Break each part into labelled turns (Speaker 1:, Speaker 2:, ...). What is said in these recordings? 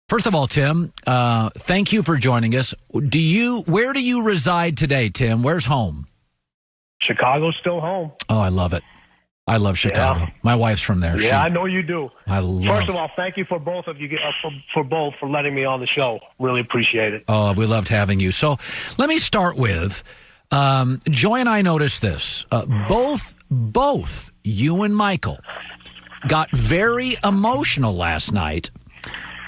Speaker 1: First of all, Tim, thank you for joining us. Where do you reside today, Tim? Where's home?
Speaker 2: Chicago's still home.
Speaker 1: Oh, I love it. I love Chicago.
Speaker 2: Yeah.
Speaker 1: My wife's from there.
Speaker 2: Yeah, I know you do.
Speaker 1: First
Speaker 2: of all, thank you for both of you for letting me on the show. Really appreciate it.
Speaker 1: Oh, we loved having you. So let me start with Joy and I noticed this. Both you and Michael got very emotional last night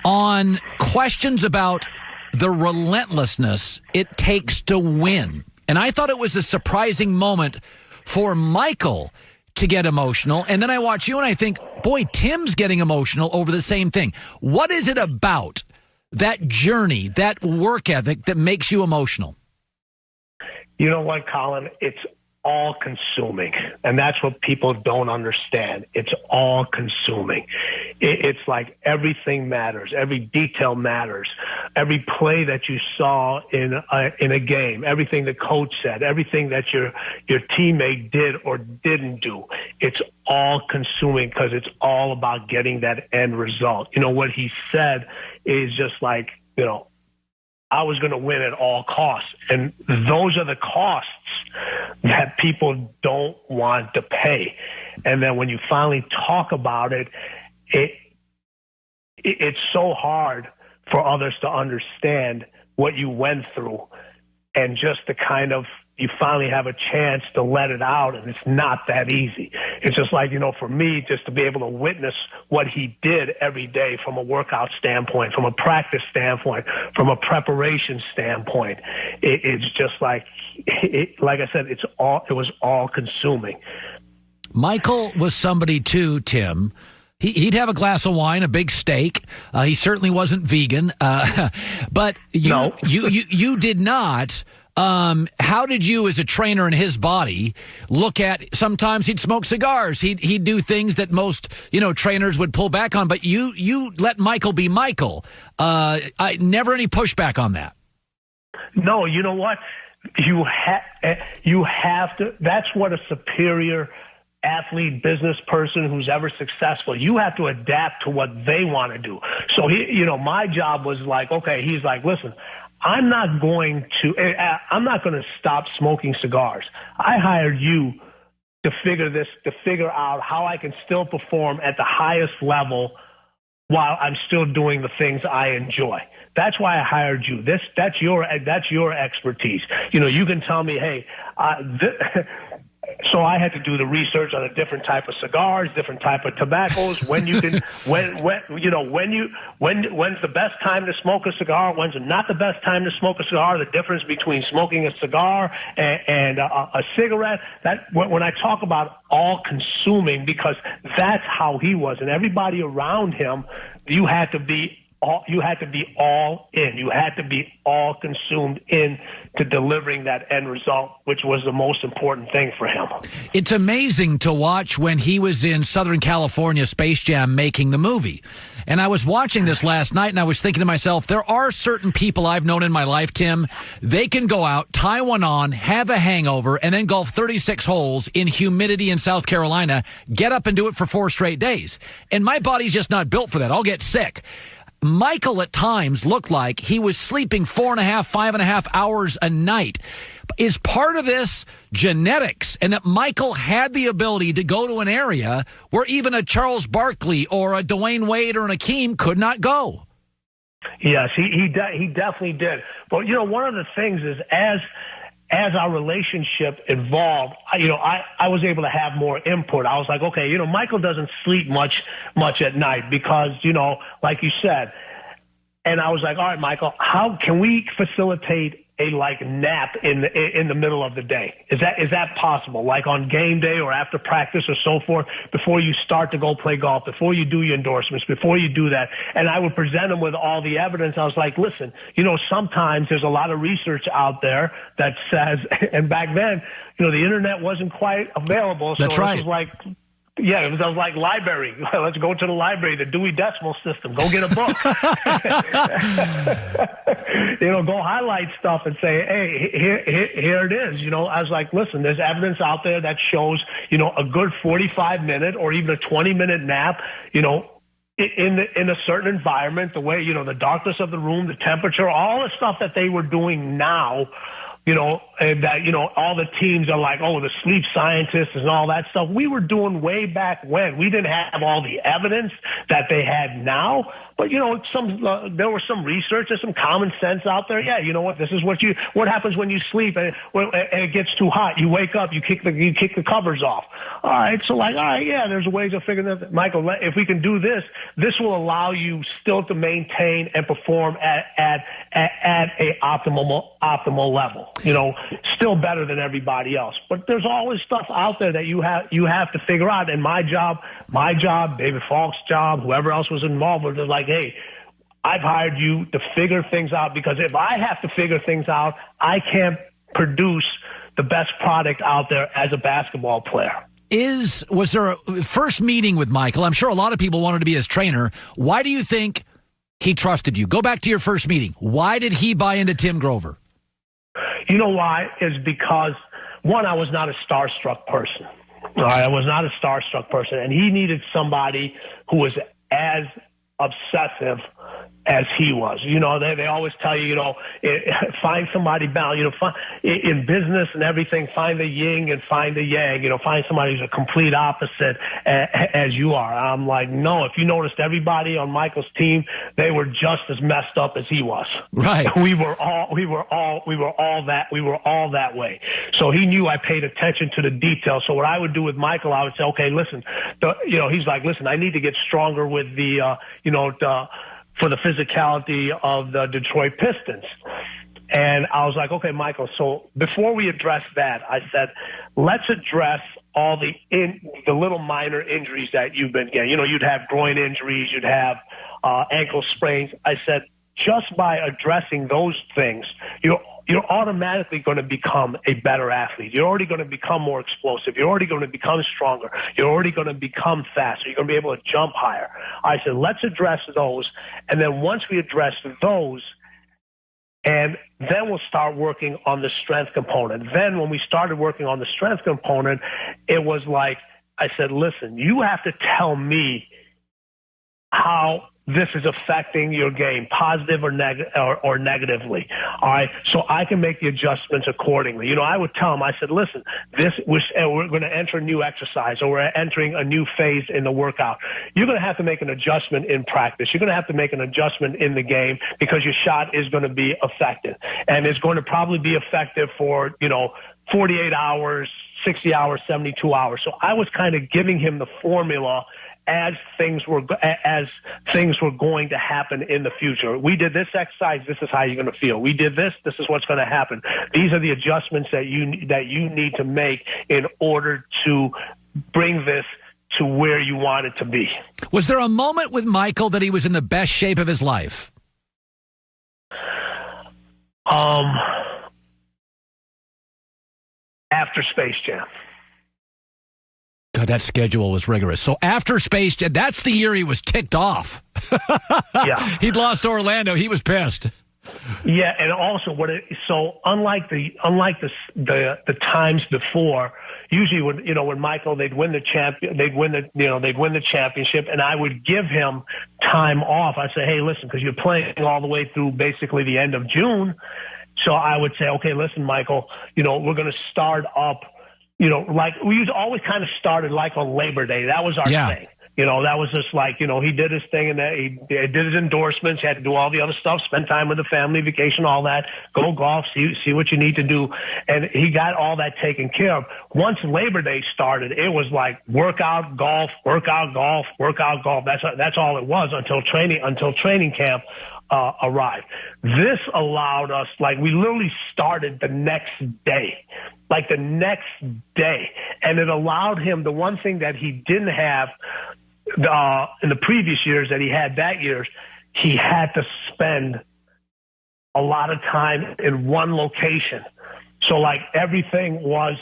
Speaker 1: on questions about the relentlessness it takes to win. And I thought it was a surprising moment for Michael to get emotional. And then I watch you and I think, boy, Tim's getting emotional over the same thing. What is it about that journey, that work ethic that makes you emotional?
Speaker 2: You know what, Colin? It's all consuming. And that's what people don't understand. It's all consuming. It's like everything matters. Every detail matters. Every play that you saw in a game, everything the coach said, everything that your teammate did or didn't do. It's all consuming because it's all about getting that end result. You know, what he said is just like, I was going to win at all costs. And those are the costs that people don't want to pay. And then when you finally talk about it, it's so hard for others to understand what you went through, and just the kind of, you finally have a chance to let it out, and it's not that easy. It's just like, for me, just to be able to witness what he did every day from a workout standpoint, from a practice standpoint, from a preparation standpoint, it's just like, like I said, it was all consuming.
Speaker 1: Michael was somebody too, Tim. He'd have a glass of wine, a big steak. He certainly wasn't vegan, but you did not. How did you, as a trainer in his body, look at? Sometimes he'd smoke cigars. He'd do things that most trainers would pull back on. But you let Michael be Michael. Never any pushback on that.
Speaker 2: No, you know what? You have to. That's what a superior athlete, business person who's ever successful, you have to adapt to what they want to do. So my job was like, okay, he's like, listen, I'm not going to stop smoking cigars. I hired you to figure out how I can still perform at the highest level while I'm still doing the things I enjoy. That's why I hired you. That's your expertise. You can tell me, hey, so I had to do the research on a different type of cigars, different type of tobaccos. When's the best time to smoke a cigar? When's not the best time to smoke a cigar? The difference between smoking a cigar and a cigarette. That when I talk about all consuming, because that's how he was, and everybody around him, you had to be all in. You had to be all consumed in to delivering that end result, which was the most important thing for him.
Speaker 1: It's amazing to watch when he was in Southern California, Space Jam, making the movie. And I was watching this last night, and I was thinking to myself, there are certain people I've known in my life, Tim, they can go out, tie one on, have a hangover, and then golf 36 holes in humidity in South Carolina, get up and do it for 4 straight days. And my body's just not built for that. I'll get sick. Michael at times looked like he was sleeping 5.5 hours a night. Is part of this genetics, and that Michael had the ability to go to an area where even a Charles Barkley or a Dwayne Wade or an Akeem could not go?
Speaker 2: Yes, he definitely did. But, one of the things is as our relationship evolved, I was able to have more input. I was like, okay, Michael doesn't sleep much at night because, like you said. And I was like, all right, Michael, how can we facilitate a nap in the middle of the day? Is that possible? Like on game day or after practice or so forth, before you start to go play golf, before you do your endorsements, before you do that. And I would present him with all the evidence. I was like, listen, sometimes there's a lot of research out there that says, and back then, the internet wasn't quite available. So
Speaker 1: That's right.
Speaker 2: It was like, yeah, it was like library. Let's go to the library, the Dewey Decimal System. Go get a book. Go highlight stuff and say, hey, here it is. I was like, listen, there's evidence out there that shows, a good 45-minute or even a 20-minute nap, in a certain environment, the way, the darkness of the room, the temperature, all the stuff that they were doing now, and that, all the teams are like, oh, the sleep scientists and all that stuff. We were doing way back when. We didn't have all the evidence that they had now. But, there was some research and some common sense out there. Yeah, you know what? This is what happens when you sleep and it gets too hot. You wake up, you kick the covers off. All right, so yeah, there's ways of figuring that. Michael, if we can do this, this will allow you still to maintain and perform at a optimal level. Still better than everybody else. But there's always stuff out there that you have to figure out. And my job, David Falk's job, whoever else was involved with it, like, hey, I've hired you to figure things out, because if I have to figure things out, I can't produce the best product out there as a basketball player.
Speaker 1: Was there a first meeting with Michael? I'm sure a lot of people wanted to be his trainer. Why do you think he trusted you? Go back to your first meeting. Why did he buy into Tim Grover?
Speaker 2: You know why? Is because, one, I was not a starstruck person. All right, I was not a starstruck person, and he needed somebody who was as obsessive as he was. They always tell you, find somebody balanced. In business and everything, find the yin and find the yang. Find somebody who's a complete opposite as you are. I'm like, no. If you noticed, everybody on Michael's team, they were just as messed up as he was.
Speaker 1: Right.
Speaker 2: We were all that way. So he knew I paid attention to the details. So what I would do with Michael, I would say, okay, listen. He's like, listen, I need to get stronger with for the physicality of the Detroit Pistons. And I was like, okay, Michael, so before we address that, I said, let's address all the little minor injuries that you've been getting. You'd have groin injuries, you'd have ankle sprains. I said, just by addressing those things, you're automatically going to become a better athlete. You're already going to become more explosive. You're already going to become stronger. You're already going to become faster. You're going to be able to jump higher. I said, let's address those. And then once we address those, and then we'll start working on the strength component. Then when we started working on the strength component, it was like, I said, listen, you have to tell me how this is affecting your game, positive or negatively. All right, so I can make the adjustments accordingly. I would tell him, I said, listen, we're going to enter a new exercise, or we're entering a new phase in the workout. You're going to have to make an adjustment in practice. You're going to have to make an adjustment in the game, because your shot is going to be affected, and it's going to probably be effective for 48 hours, 60 hours, 72 hours. So I was kind of giving him the formula as things were going to happen in the future. We did this exercise, this is how you're going to feel. We did this is what's going to happen. These are the adjustments that you need to make in order to bring this to where you want it to be.
Speaker 1: Was there a moment with Michael that he was in the best shape of his life?
Speaker 2: After Space Jam.
Speaker 1: God, that schedule was rigorous. So after Space Jam, that's the year he was ticked off.
Speaker 2: Yeah.
Speaker 1: He'd lost to Orlando. He was pissed.
Speaker 2: Yeah, and also unlike the times before, usually when Michael, they'd win the championship, and I would give him time off. I'd say, hey, listen, because you're playing all the way through basically the end of June. So I would say, okay, listen, Michael, we're going to start up. Like we always kind of started like on Labor Day. That was our thing. That was just like, he did his thing, and he did his endorsements. He had to do all the other stuff, spend time with the family, vacation, all that, go golf, see what you need to do. And he got all that taken care of. Once Labor Day started, it was like workout, golf, workout, golf, workout, golf. That's all it was until training camp arrived. This allowed us, like we literally started the next day. And it allowed him, the one thing that he didn't have in the previous years that he had that year, he had to spend a lot of time in one location. So like everything was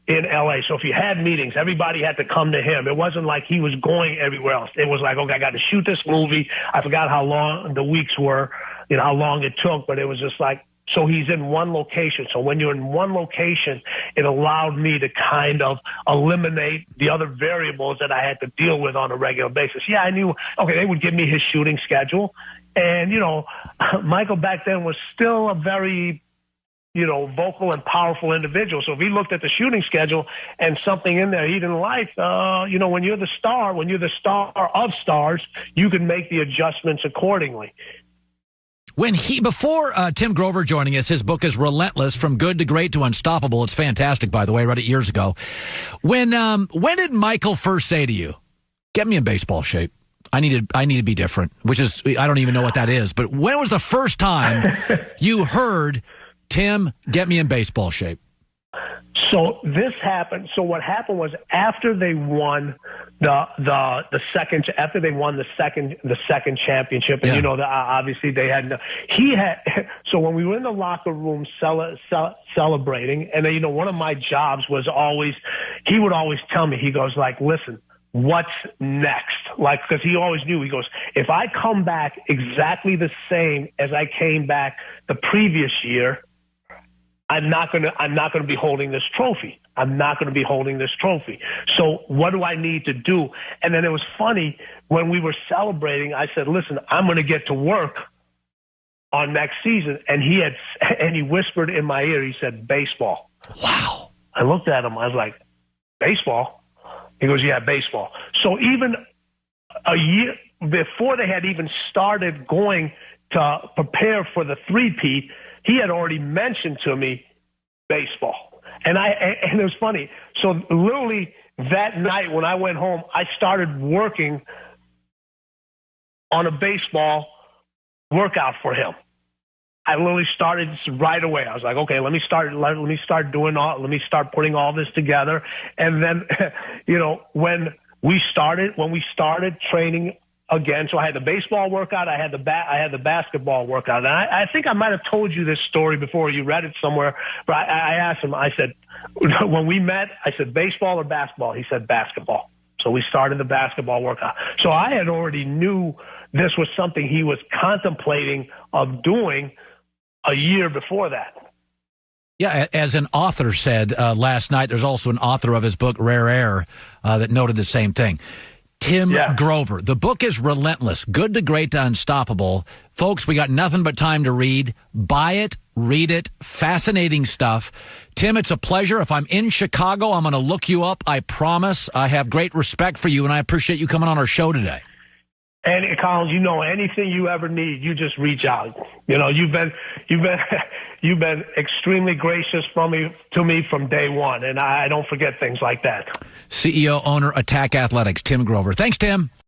Speaker 2: in LA. So if you had meetings, everybody had to come to him. It wasn't like he was going everywhere else. It was like, okay, I got to shoot this movie. I forgot how long the weeks were, how long it took, but it was just like, So he's in one location. So when you're in one location, it allowed me to kind of eliminate the other variables that I had to deal with on a regular basis. Yeah, I knew, okay, they would give me his shooting schedule. And, Michael back then was still a very, vocal and powerful individual. So if he looked at the shooting schedule and something in there he didn't like, when you're the star of stars, you can make the adjustments accordingly.
Speaker 1: Before Tim Grover joining us, his book is Relentless, From Good to Great to Unstoppable. It's fantastic, by the way. I read it years ago. When did Michael first say to you, get me in baseball shape? I need to be different, which is, I don't even know what that is. But when was the first time you heard, Tim, get me in baseball shape?
Speaker 2: So this happened. So what happened was after they won the second championship, and obviously they had so when we were in the locker room celebrating, and then, one of my jobs was he would always tell me, he goes like, listen, what's next? Like, because he always knew, he goes, if I come back exactly the same as I came back the previous year, I'm not going to be holding this trophy. I'm not going to be holding this trophy. So what do I need to do? And then it was funny when we were celebrating, I said, listen, I'm going to get to work on next season. And he whispered in my ear, he said, baseball.
Speaker 1: Wow.
Speaker 2: I looked at him. I was like, baseball? He goes, yeah, baseball. So even a year before they had even started going to prepare for the three-peat, he had already mentioned to me baseball. And it was funny. So literally that night when I went home, I started working on a baseball workout for him. I literally started right away. I was like, okay, let me start putting all this together. And then, when we started training again, so I had the baseball workout, I had the basketball workout. And I think I might have told you this story before, you read it somewhere, but I asked him, I said, when we met, I said, baseball or basketball? He said, basketball. So we started the basketball workout. So I had already knew this was something he was contemplating of doing a year before that.
Speaker 1: Yeah, as an author said last night, there's also an author of his book, Rare Air, that noted the same thing. Tim Grover. The book is Relentless, Good to Great to Unstoppable. Folks, we got nothing but time to read. Buy it, read it. Fascinating stuff. Tim, it's a pleasure. If I'm in Chicago, I'm going to look you up. I promise. I have great respect for you, and I appreciate you coming on our show today.
Speaker 2: And Collins, anything you ever need, you just reach out. You've been extremely gracious to me from day one, and I don't forget things like that.
Speaker 1: CEO, owner, Attack Athletics, Tim Grover. Thanks, Tim.